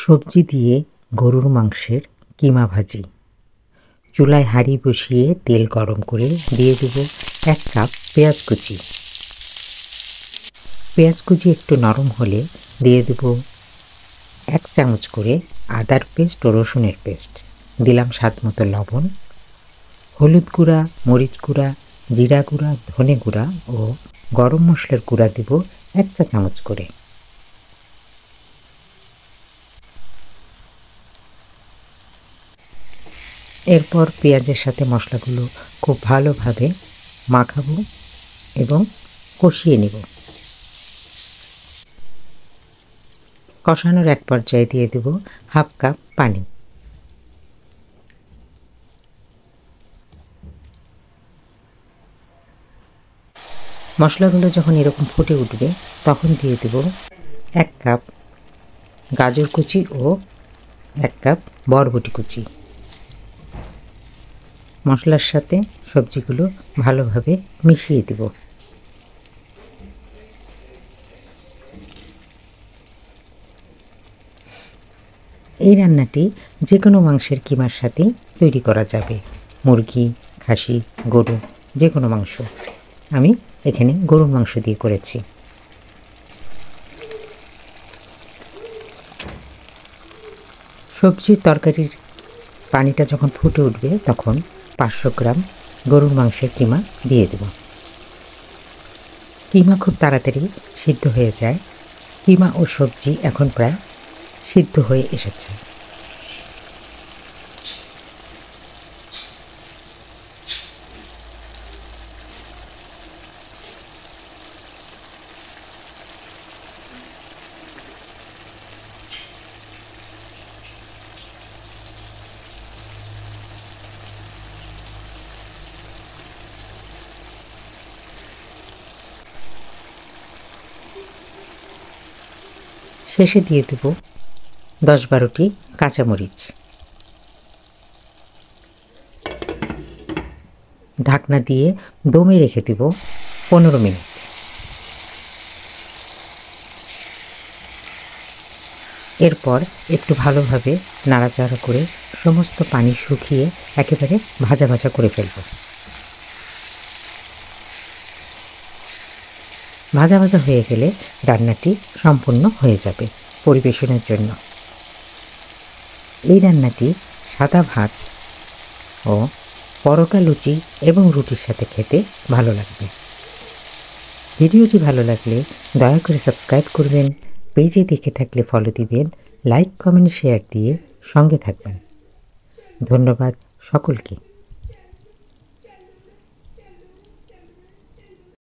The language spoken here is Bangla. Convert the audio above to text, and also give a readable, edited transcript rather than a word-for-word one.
সবজি দিয়ে গরুর মাংসের কিমা ভাজি। চুলায় হাঁড়ি বসিয়ে তেল গরম করে দিয়ে দেব 1 কাপ পেঁয়াজ কুচি। পেঁয়াজ কুচি একটু নরম হলে দিয়ে দেব 1 চামচ করে আদার পেস্ট ও রসুনের পেস্ট। দিলাম স্বাদমতো লবণ, হলুদ গুঁড়া, মরিচ গুঁড়া, জিরা গুঁড়া, ধনে গুঁড়া ও গরম মশলার গুঁড়া দেব 1 চা চামচ করে। এরপর পেঁয়াজের সাথে মশলাগুলো খুব ভালোভাবে মাখাবো এবং কষিয়ে নেব। কষানোর এক পর্যায়ে দিয়ে দেব 1/2 কাপ পানি। মশলাগুলো যখন এরকম ফুটে উঠবে তখন দিয়ে দেব 1 কাপ গাজর কুচি ও 1 কাপ বরবটি কুচি। মশলার সাথে সবজিগুলো ভালোভাবে মিশিয়ে দেব। এই রান্নাটি যে কোনো মাংসের কিমার সাথেই তৈরি করা যাবে। মুরগি, খাসি, গরু, যে কোনো মাংস। আমি এখানে গরুর মাংস দিয়ে করেছি। সবজির তরকারির পানিটা যখন ফুটে উঠবে তখন 500 গ্রাম গরুর মাংসের কিমা দিয়ে দেব। কিমা খুব তাড়াতাড়ি সিদ্ধ হয়ে যায়। কিমা ও সবজি এখন প্রায় সিদ্ধ হয়ে এসেছে। শেষে দিয়ে দেব 10-12টি কাঁচামরিচ। ঢাকনা দিয়ে দমে রেখে দেব 15 মিনিট। এরপর একটু ভালোভাবে নাড়াচাড়া করে সমস্ত পানি শুকিয়ে একেবারে ভাজা ভাজা করে ফেলব। ভাজা ভাজা হয়ে গেলে রান্নাটি সম্পূর্ণ হয়ে যাবে পরিবেশনের জন্য। এই রান্নাটি সাদা ভাত ও পরোটা, লুচি এবং রুটির সাথে খেতে ভালো লাগবে। ভিডিওটি ভালো লাগলে দয়া করে সাবস্ক্রাইব করবেন, পেজে দেখে থাকলে ফলো দিবেন, লাইক, কমেন্ট, শেয়ার দিয়ে সঙ্গে থাকবেন। ধন্যবাদ সকলকে।